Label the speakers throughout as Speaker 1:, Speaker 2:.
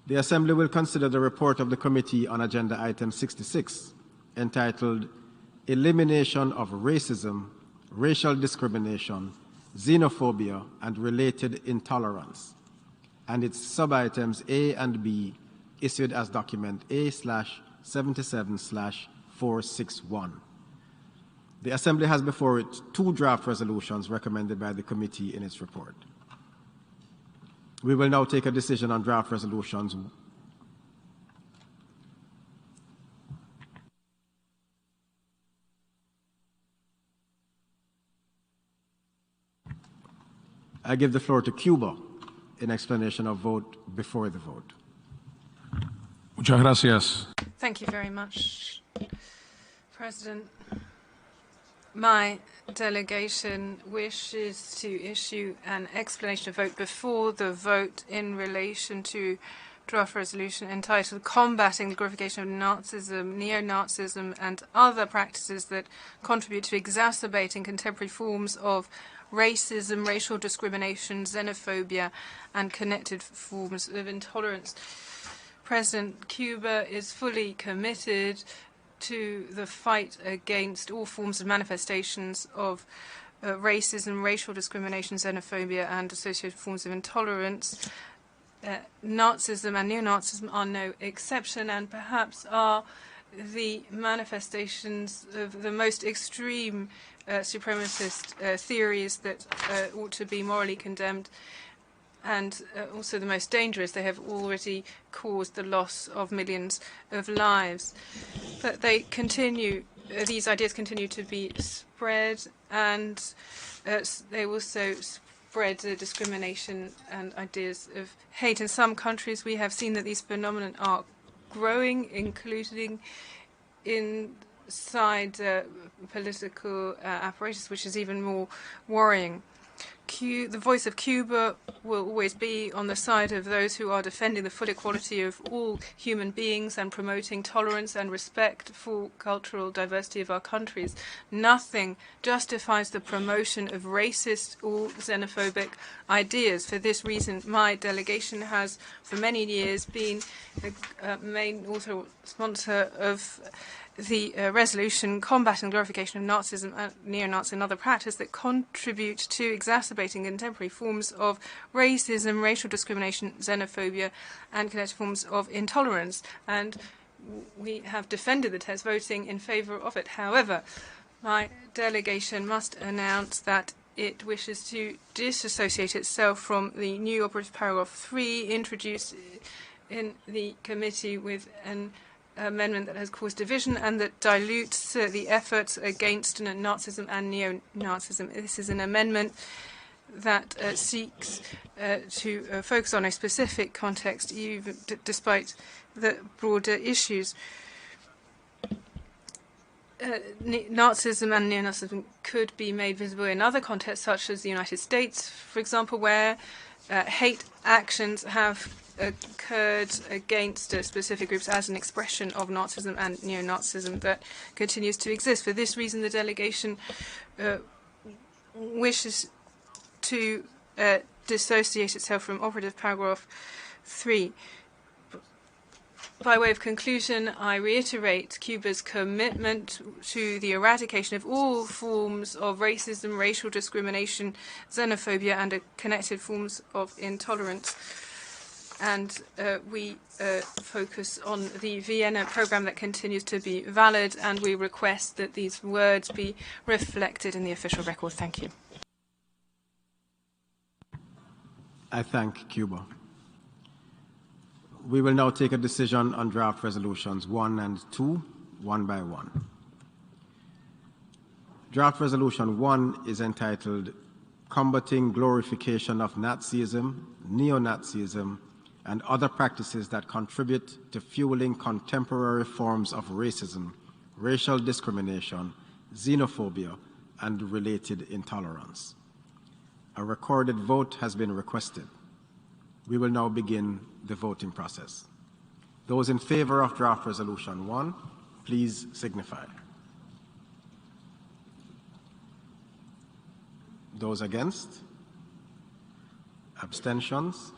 Speaker 1: The Assembly will consider the report of the Committee on Agenda Item 66, entitled Elimination of Racism, Racial Discrimination, Xenophobia, and Related Intolerance, and its sub-items A and B, issued as document A/77/461. The Assembly has before it 2 draft resolutions recommended by the committee in its report. We will now take a decision on draft resolutions. I give the floor to Cuba in explanation of vote before the vote.
Speaker 2: Muchas gracias.
Speaker 3: Thank you very much, President. My delegation wishes to issue an explanation of vote before the vote in relation to draft resolution entitled Combating the Glorification of Nazism, Neo-Nazism and Other Practices that Contribute to Exacerbating Contemporary Forms of Racism, Racial Discrimination, Xenophobia and Connected Forms of Intolerance. President, Cuba is fully committed to the fight against all forms of manifestations of racism, racial discrimination, xenophobia, and associated forms of intolerance. Nazism and neo-Nazism are no exception, and perhaps are the manifestations of the most extreme supremacist theories that ought to be morally condemned, and also the most dangerous. They have already caused the loss of millions of lives. But they continue, these ideas continue to be spread, and they also spread discrimination and ideas of hate. In some countries, we have seen that these phenomena are growing, including inside political apparatus, which is even more worrying. The voice of Cuba will always be on the side of those who are defending the full equality of all human beings and promoting tolerance and respect for cultural diversity of our countries. Nothing justifies the promotion of racist or xenophobic ideas. For this reason, my delegation has for many years been the main author sponsor of the resolution combating glorification of Nazism and neo-Nazi and other practices that contribute to exacerbating contemporary forms of racism, racial discrimination, xenophobia, and connected forms of intolerance. And we have defended the text, voting in favour of it. However, my delegation must announce that it wishes to disassociate itself from the new operative paragraph 3 introduced in the committee with an amendment that has caused division and that dilutes the efforts against Nazism and neo-Nazism. This is an amendment that seeks to focus on a specific context, even despite the broader issues. Nazism and neo-Nazism could be made visible in other contexts, such as the United States, for example, where hate actions have occurred against specific groups as an expression of Nazism and neo-Nazism that continues to exist. For this reason, the delegation wishes to dissociate itself from operative paragraph 3. By way of conclusion, I reiterate Cuba's commitment to the eradication of all forms of racism, racial discrimination, xenophobia, and connected forms of intolerance. And we focus on the Vienna program that continues to be valid, and we request that these words be reflected in the official record. Thank you.
Speaker 1: I thank Cuba. We will now take a decision on draft resolutions 1 and 2, one by one. Draft resolution 1 is entitled Combating Glorification of Nazism, Neo-Nazism, and Other Practices that Contribute to Fueling Contemporary Forms of Racism, Racial Discrimination, Xenophobia, and Related Intolerance. A recorded vote has been requested. We will now begin the voting process. Those in favor of draft resolution 1, please signify. Those against? Abstentions?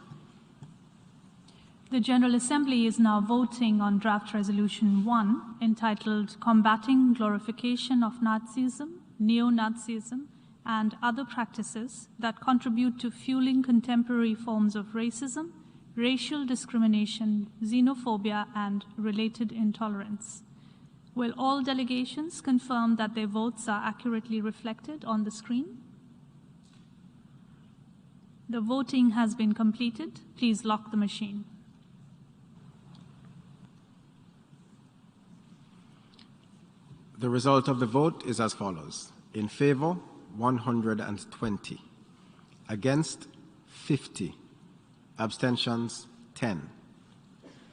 Speaker 4: The General Assembly is now voting on Draft Resolution 1, entitled Combating Glorification of Nazism, Neo-Nazism, and Other Practices that Contribute to Fueling Contemporary Forms of Racism, Racial Discrimination, Xenophobia, and Related Intolerance. Will all delegations confirm that their votes are accurately reflected on the screen? The voting has been completed. Please lock the machine.
Speaker 1: The result of the vote is as follows. In favor, 120. Against, 50. Abstentions, 10.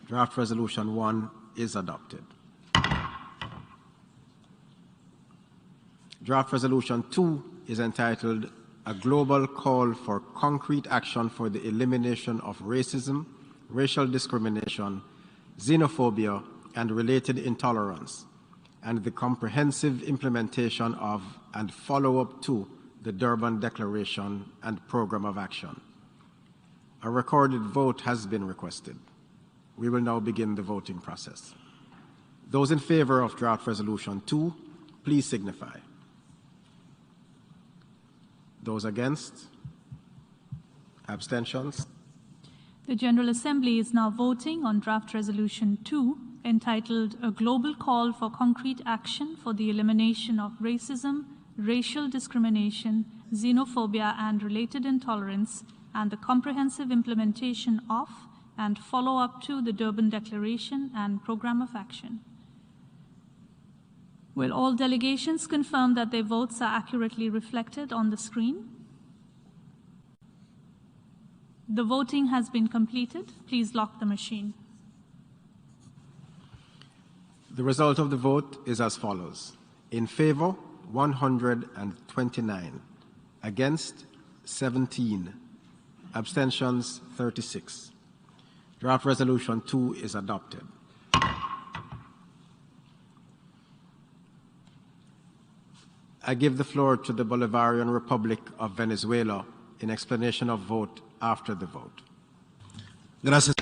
Speaker 1: Draft Resolution 1 is adopted. Draft Resolution 2 is entitled A Global Call for Concrete Action for the Elimination of Racism, Racial Discrimination, Xenophobia, and Related Intolerance, and the comprehensive implementation of and follow-up to the Durban Declaration and Program of Action. A recorded vote has been requested. We will now begin the voting process. Those in favor of Draft Resolution 2, please signify. Those against? Abstentions?
Speaker 4: The General Assembly is now voting on Draft Resolution 2, entitled A Global Call for Concrete Action for the Elimination of Racism, Racial Discrimination, Xenophobia, and Related Intolerance, and the comprehensive implementation of and follow-up to the Durban Declaration and Program of Action. Will all delegations confirm that their votes are accurately reflected on the screen? The voting has been completed. Please lock the machine.
Speaker 1: The result of the vote is as follows. In favor, 129. Against, 17. Abstentions, 36. Draft Resolution 2 is adopted. I give the floor to the Bolivarian Republic of Venezuela in explanation of vote after the vote.
Speaker 5: Gracias.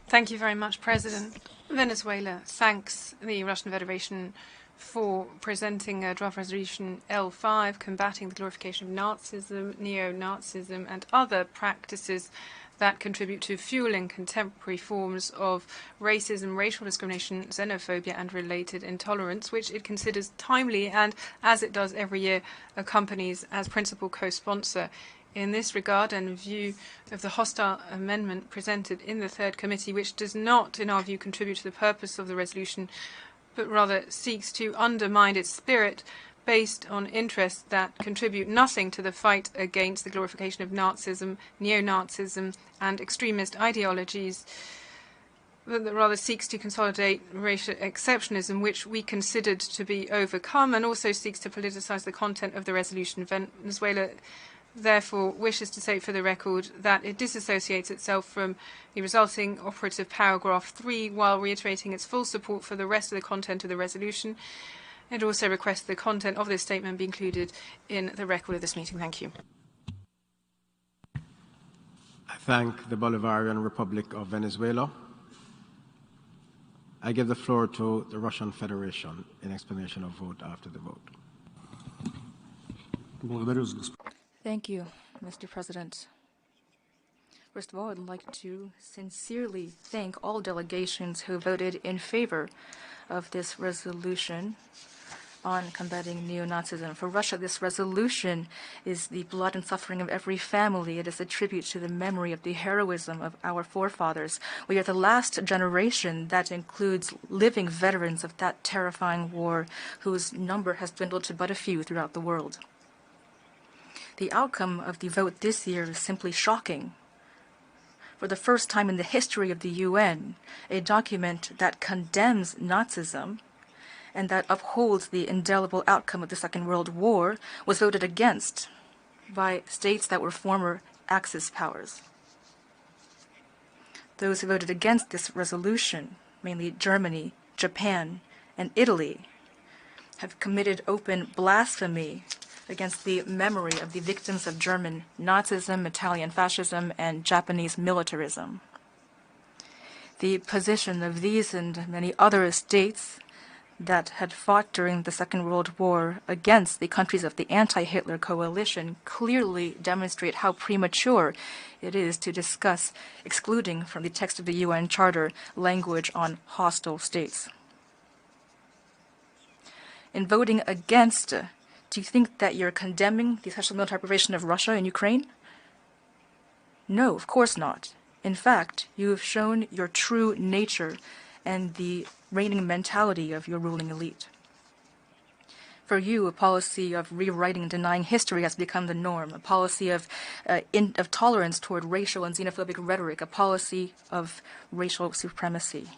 Speaker 3: Thank you very much, President. Venezuela thanks the Russian Federation for presenting Draft Resolution L5, combating the glorification of Nazism, neo-Nazism, and other practices that contribute to fueling contemporary forms of racism, racial discrimination, xenophobia, and related intolerance, which it considers timely and, as it does every year, accompanies as principal co-sponsor. In this regard, and in view of the hostile amendment presented in the third committee, which does not, in our view, contribute to the purpose of the resolution, but rather seeks to undermine its spirit based on interests that contribute nothing to the fight against the glorification of Nazism, neo-Nazism, and extremist ideologies, but that rather seeks to consolidate racial exceptionism, which we considered to be overcome, and also seeks to politicize the content of the resolution. Venezuela therefore wishes to say for the record that it disassociates itself from the resulting operative paragraph 3 while reiterating its full support for the rest of the content of the resolution. It also requests the content of this statement be included in the record of this meeting. Thank you.
Speaker 1: I thank the Bolivarian Republic of Venezuela. I give the floor to the Russian Federation in explanation of vote after the vote.
Speaker 6: Thank you, Mr. President. First of all, I'd like to sincerely thank all delegations who voted in favor of this resolution on combating neo-Nazism. For Russia, this resolution is the blood and suffering of every family. It is a tribute to the memory of the heroism of our forefathers. We are the last generation that includes living veterans of that terrifying war, whose number has dwindled to but a few throughout the world. The outcome of the vote this year is simply shocking. For the first time in the history of the UN, a document that condemns Nazism and that upholds the indelible outcome of the Second World War was voted against by states that were former Axis powers. Those who voted against this resolution, mainly Germany, Japan, and Italy, have committed open blasphemy against the memory of the victims of German Nazism, Italian fascism, and Japanese militarism. the position of these and many other states that had fought during the Second World War against the countries of the anti-Hitler coalition clearly demonstrate how premature it is to discuss excluding from the text of the UN Charter language on hostile states. In voting against, do you think that you're condemning the special military operation of Russia in Ukraine? No, of course not. In fact, you have shown your true nature and the reigning mentality of your ruling elite. For you, a policy of rewriting and denying history has become the norm, a policy of tolerance toward racial and xenophobic rhetoric, a policy of racial supremacy.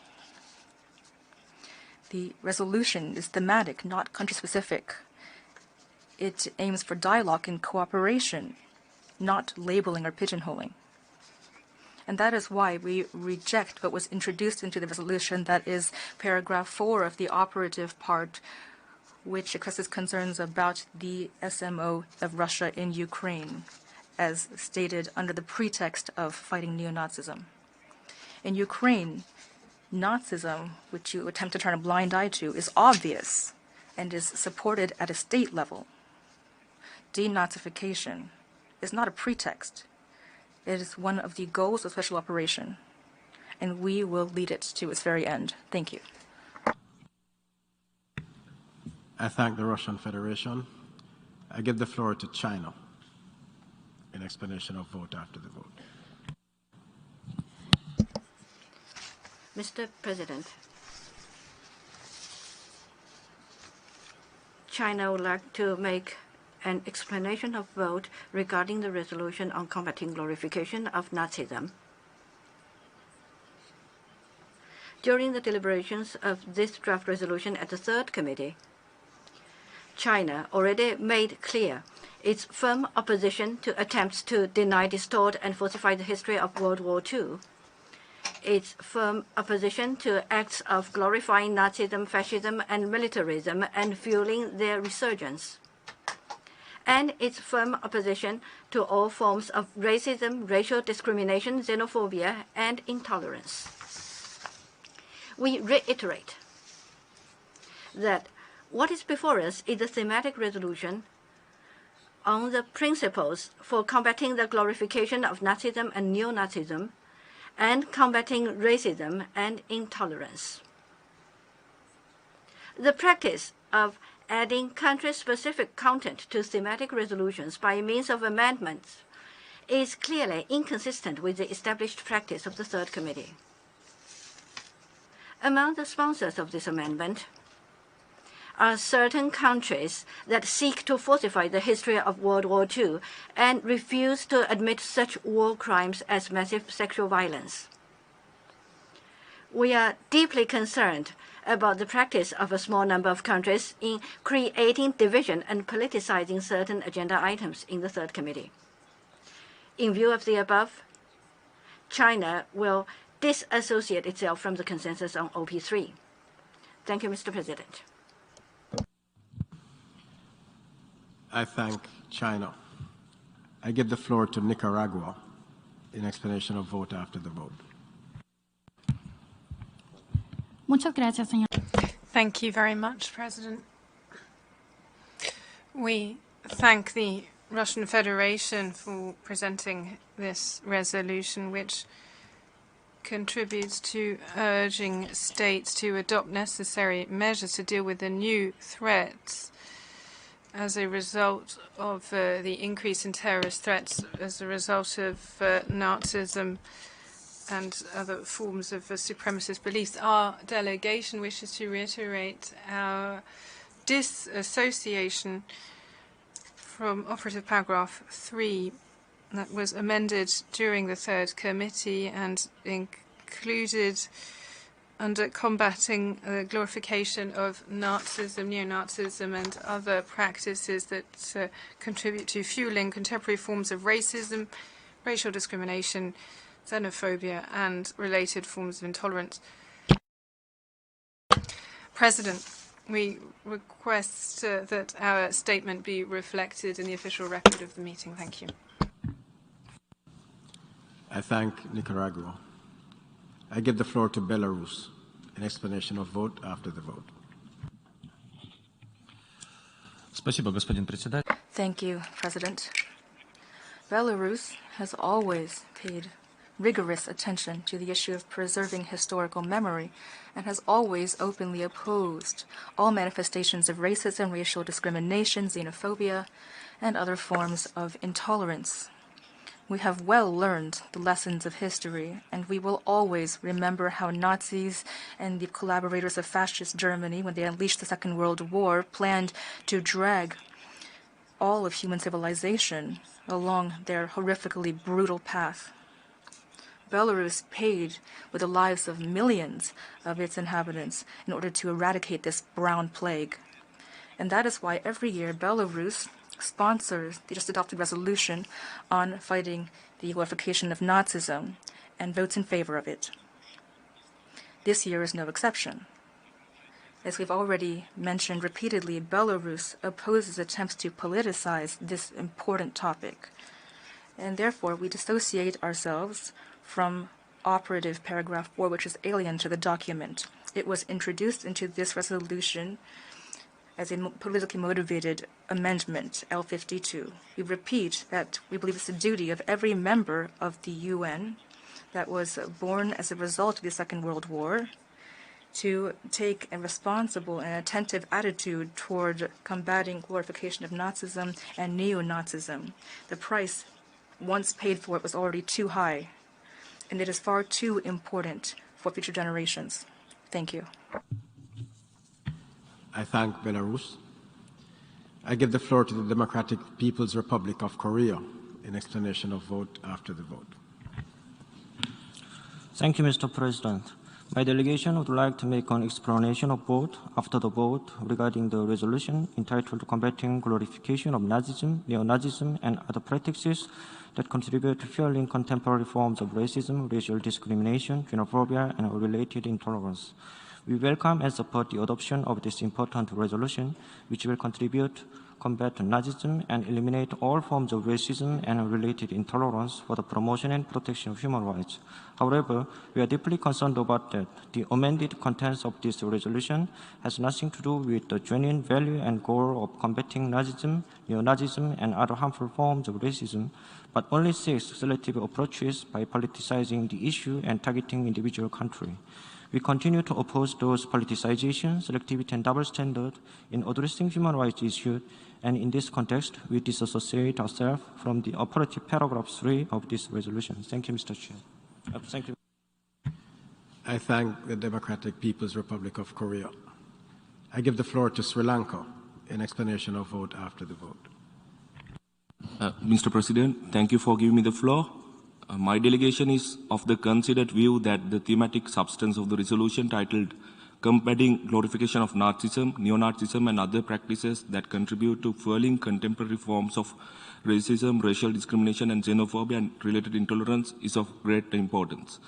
Speaker 6: The resolution is thematic, not country-specific. It aims for dialogue and cooperation, not labeling or pigeonholing. And that is why we reject what was introduced into the resolution, that is paragraph 4 of the operative part, which expresses concerns about the SMO of Russia in Ukraine, as stated under the pretext of fighting neo-Nazism. In Ukraine, Nazism, which you attempt to turn a blind eye to, is obvious and is supported at a state level. Denazification is not a pretext. It is one of the goals of special operation, and we will lead it to its very end. Thank you.
Speaker 1: I thank the Russian Federation. I give the floor to China in explanation of vote after the vote.
Speaker 7: Mr. President, China would like to make an explanation of vote regarding the resolution on combating glorification of Nazism. During the deliberations of this draft resolution at the Third Committee, China already made clear its firm opposition to attempts to deny, distort, and falsify the history of World War II, its firm opposition to acts of glorifying Nazism, fascism, and militarism and fueling their resurgence, and its firm opposition to all forms of racism, racial discrimination, xenophobia, and intolerance. We reiterate that what is before us is a thematic resolution on the principles for combating the glorification of Nazism and neo-Nazism and combating racism and intolerance. The practice of adding country-specific content to thematic resolutions by means of amendments is clearly inconsistent with the established practice of the Third Committee. Among the sponsors of this amendment are certain countries that seek to falsify the history of World War II and refuse to admit such war crimes as massive sexual violence. We are deeply concerned about the practice of a small number of countries in creating division and politicizing certain agenda items in the Third Committee. In view of the above, China will disassociate itself from the consensus on OP3. Thank you, Mr. President.
Speaker 1: I thank China. I give the floor to Nicaragua in explanation of vote after the vote.
Speaker 4: Muchas gracias, señor.
Speaker 3: Thank you very much, President. We thank the Russian Federation for presenting this resolution, which contributes to urging states to adopt necessary measures to deal with the new threats as a result of the increase in terrorist threats as a result of Nazism and other forms of supremacist beliefs. Our delegation wishes to reiterate our disassociation from operative paragraph 3 that was amended during the Third Committee and included under combating the glorification of Nazism, neo-Nazism, and other practices that contribute to fueling contemporary forms of racism, racial discrimination, xenophobia, and related forms of intolerance. President, we request that our statement be reflected in the official record of the meeting. Thank you.
Speaker 1: I thank Nicaragua. I give the floor to Belarus. An explanation of vote after the vote.
Speaker 6: Thank you, President. Belarus has always paid rigorous attention to the issue of preserving historical memory and has always openly opposed all manifestations of racism, racial discrimination, xenophobia, and other forms of intolerance. We have well learned the lessons of history, and we will always remember how Nazis and the collaborators of fascist Germany, when they unleashed the Second World War, planned to drag all of human civilization along their horrifically brutal path. Belarus paid with the lives of millions of its inhabitants in order to eradicate this brown plague. And that is why every year Belarus sponsors the just adopted resolution on fighting the glorification of Nazism and votes in favor of it. This year is no exception. As we've already mentioned repeatedly, Belarus opposes attempts to politicize this important topic. And therefore, we dissociate ourselves from operative paragraph 4, which is alien to the document. It was introduced into this resolution as a politically motivated amendment, L52. We repeat that we believe it's the duty of every member of the UN that was born as a result of the Second World War to take a responsible and attentive attitude toward combating glorification of Nazism and neo-Nazism. The price once paid for it was already too high, and it is far too important for future generations. Thank you.
Speaker 1: I thank Belarus. I give the floor to the Democratic People's Republic of Korea in explanation of vote after the vote.
Speaker 8: Thank you, Mr. President. My delegation would like to make an explanation of vote after the vote regarding the resolution entitled Combating Glorification of Nazism, Neo-Nazism, and Other Practices that Contribute to Fueling Contemporary Forms of Racism, Racial Discrimination, Xenophobia, and Related Intolerance. We welcome and support the adoption of this important resolution, which will contribute to combat Nazism and eliminate all forms of racism and related intolerance for the promotion and protection of human rights. However, we are deeply concerned about that the amended contents of this resolution has nothing to do with the genuine value and goal of combating Nazism, neo-Nazism, and other harmful forms of racism, but only seeks selective approaches by politicizing the issue and targeting individual countries. We continue to oppose those politicization, selectivity, and double standard in addressing human rights issues, and in this context, we disassociate ourselves from the operative paragraph 3 of this resolution. Thank you, Mr. Chair. Thank you.
Speaker 1: I thank the Democratic People's Republic of Korea. I give the floor to Sri Lanka in explanation of vote after the vote.
Speaker 9: Mr. President, thank you for giving me the floor. My delegation is of the considered view that the thematic substance of the resolution titled Combating Glorification of Nazism, Neo-Nazism, and Other Practices that Contribute to Fueling Contemporary Forms of Racism, Racial Discrimination, and Xenophobia and Related Intolerance is of great importance.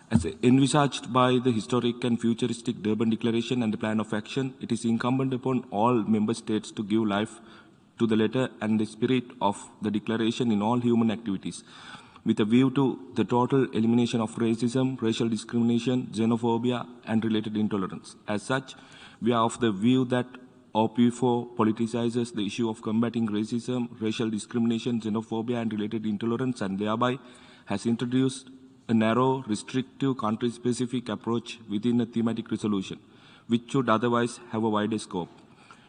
Speaker 9: As envisaged by the historic and futuristic Durban Declaration and the Plan of Action, it is incumbent upon all member states to give life to the letter and the spirit of the declaration in all human activities, with a view to the total elimination of racism, racial discrimination, xenophobia, and related intolerance. As such, we are of the view that OP4 politicizes the issue of combating racism, racial discrimination, xenophobia, and related intolerance, and thereby has introduced a narrow, restrictive, country-specific approach within a thematic resolution, which should otherwise have a wider scope.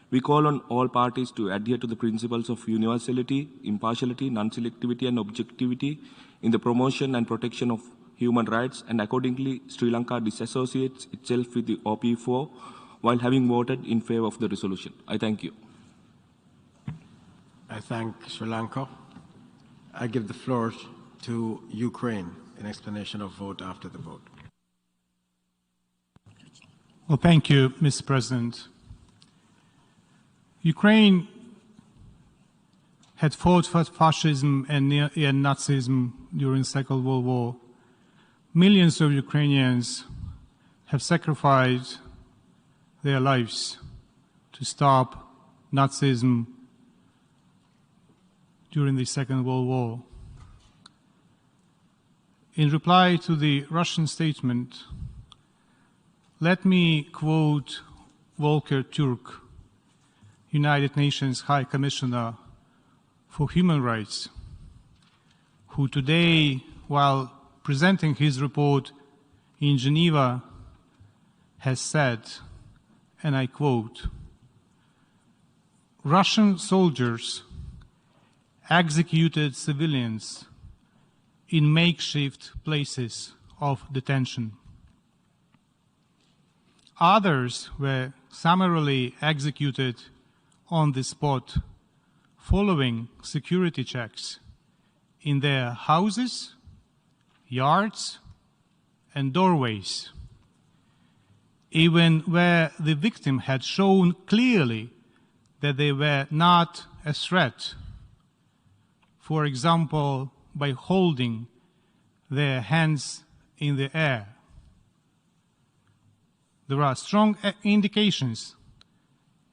Speaker 9: We call on all parties to adhere to the principles of universality, impartiality, non-selectivity, and objectivity in the promotion and protection of human rights, and accordingly, Sri Lanka disassociates itself with the OP4 while having voted in favor of the resolution. I thank you.
Speaker 1: I thank Sri Lanka. I give the floor to Ukraine in explanation of vote after the vote.
Speaker 10: Well, thank you, Mr. President. Ukraine had fought for fascism and Nazism during the Second World War. Millions of Ukrainians have sacrificed their lives to stop Nazism during the Second World War. In reply to the Russian statement, let me quote Volker Turk, United Nations High Commissioner for Human Rights, who today, while presenting his report in Geneva, has said, and I quote, "Russian soldiers executed civilians in makeshift places of detention. Others were summarily executed on the spot following security checks in their houses, yards, and doorways, even where the victim had shown clearly that they were not a threat, for example, by holding their hands in the air. There are strong indications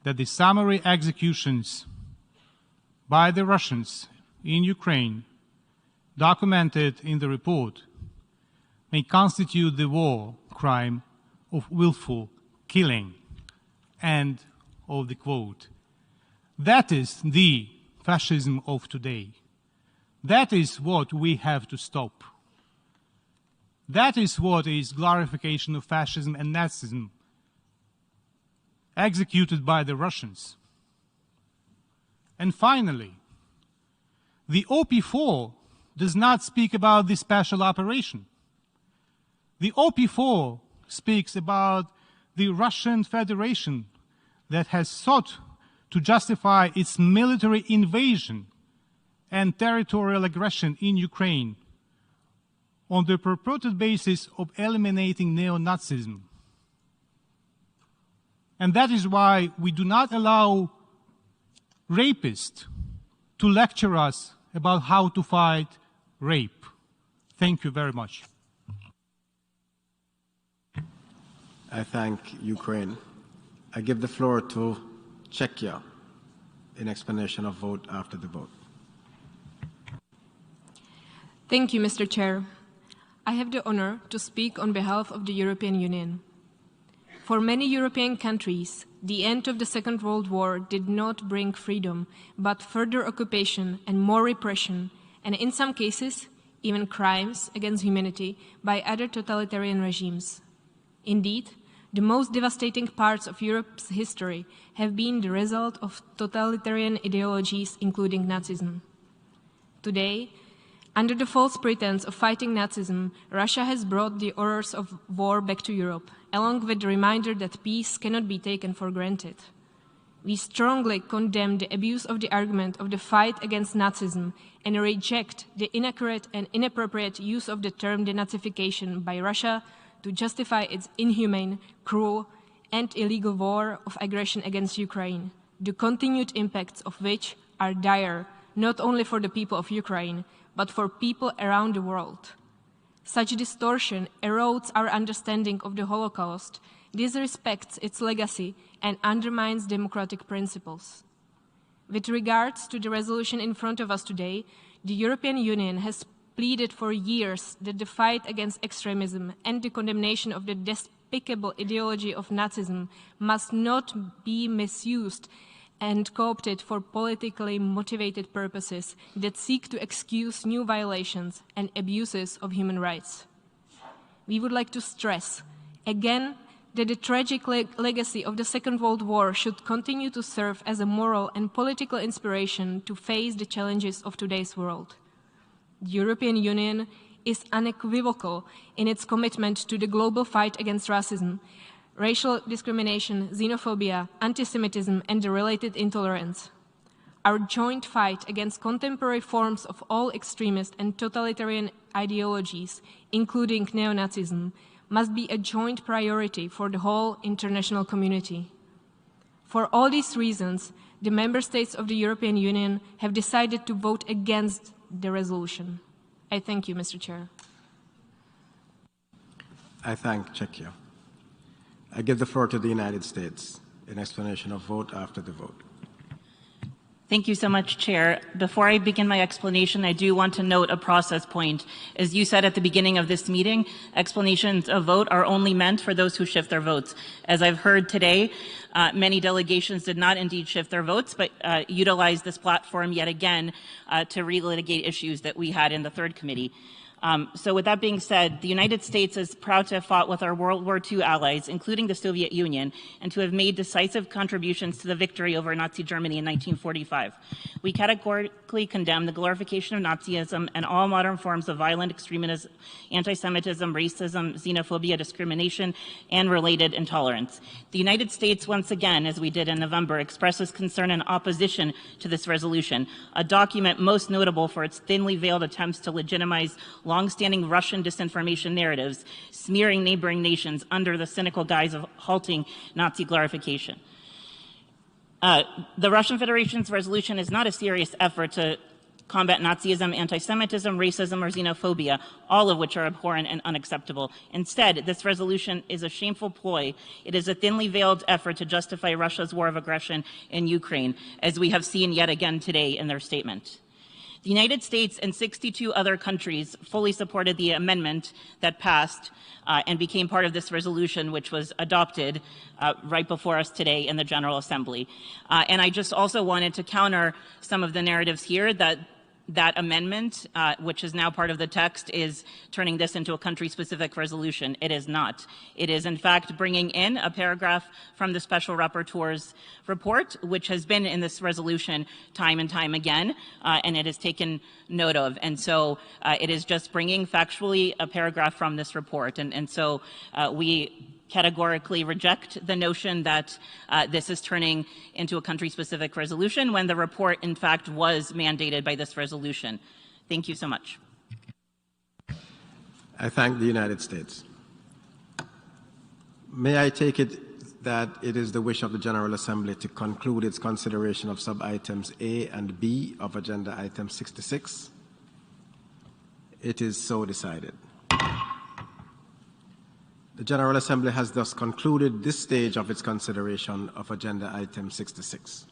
Speaker 10: that the summary executions by the Russians in Ukraine, documented in the report, may constitute the war crime of willful killing." End of the quote. That is the fascism of today. That is what we have to stop. That is what is glorification of fascism and Nazism executed by the Russians. And finally, the OP4 does not speak about the special operation. The OP4 speaks about the Russian Federation that has sought to justify its military invasion and territorial aggression in Ukraine on the purported basis of eliminating neo-Nazism. And that is why we do not allow rapists to lecture us about how to fight rape. Thank you very much.
Speaker 1: I thank Ukraine. I give the floor to Czechia in explanation of vote after the vote.
Speaker 11: Thank you, Mr. Chair. I have the honor to speak on behalf of the European Union. For many European countries, the end of the Second World War did not bring freedom, but further occupation and more repression, and in some cases, even crimes against humanity by other totalitarian regimes. Indeed, the most devastating parts of Europe's history have been the result of totalitarian ideologies, including Nazism. Today, under the false pretense of fighting Nazism, Russia has brought the horrors of war back to Europe, along with the reminder that peace cannot be taken for granted. We strongly condemn the abuse of the argument of the fight against Nazism and reject the inaccurate and inappropriate use of the term denazification by Russia to justify its inhumane, cruel, and illegal war of aggression against Ukraine, the continued impacts of which are dire, not only for the people of Ukraine, but for people around the world. Such distortion erodes our understanding of the Holocaust, disrespects its legacy, and undermines democratic principles. With regards to the resolution in front of us today, the European Union has pleaded for years that the fight against extremism and the condemnation of the despicable ideology of Nazism must not be misused and co-opted for politically motivated purposes that seek to excuse new violations and abuses of human rights. We would like to stress, again, that the tragic legacy of the Second World War should continue to serve as a moral and political inspiration to face the challenges of today's world. The European Union is unequivocal in its commitment to the global fight against racism, racial discrimination, xenophobia, anti-Semitism, and the related intolerance. Our joint fight against contemporary forms of all extremist and totalitarian ideologies, including neo-Nazism, must be a joint priority for the whole international community. For all these reasons, the member states of the European Union have decided to vote against the resolution. I thank you, Mr. Chair.
Speaker 1: I thank Czechia. I give the floor to the United States in explanation of vote after the vote.
Speaker 12: Thank you so much, Chair. Before I begin my explanation, I do want to note a process point. As you said at the beginning of this meeting, explanations of vote are only meant for those who shift their votes. As I've heard today, many delegations did not indeed shift their votes, but utilized this platform yet again to relitigate issues that we had in the third committee. So with that being said, the United States is proud to have fought with our World War II allies, including the Soviet Union, and to have made decisive contributions to the victory over Nazi Germany in 1945. We categorically condemn the glorification of Nazism and all modern forms of violent extremism, anti-Semitism, racism, xenophobia, discrimination, and related intolerance. The United States, once again, as we did in November, expresses concern and opposition to this resolution, a document most notable for its thinly veiled attempts to legitimize long-standing Russian disinformation narratives, smearing neighboring nations under the cynical guise of halting Nazi glorification. The Russian Federation's resolution is not a serious effort to combat Nazism, anti-Semitism, racism, or xenophobia, all of which are abhorrent and unacceptable. Instead, this resolution is a shameful ploy. It is a thinly veiled effort to justify Russia's war of aggression in Ukraine, as we have seen yet again today in their statement. The United States and 62 other countries fully supported the amendment that passed and became part of this resolution, which was adopted right before us today in the General Assembly. And I just also wanted to counter some of the narratives here that amendment, which is now part of the text, is turning this into a country-specific resolution. It is not. It is, in fact, bringing in a paragraph from the Special Rapporteur's report, which has been in this resolution time and time again, and it is taken note of. And so it is just bringing factually a paragraph from this report. And so we categorically reject the notion that this is turning into a country-specific resolution when the report, in fact, was mandated by this resolution. Thank you so much.
Speaker 1: I thank the United States. May I take it that it is the wish of the General Assembly to conclude its consideration of sub-items A and B of Agenda Item 66? It is so decided. The General Assembly has thus concluded this stage of its consideration of Agenda Item 66.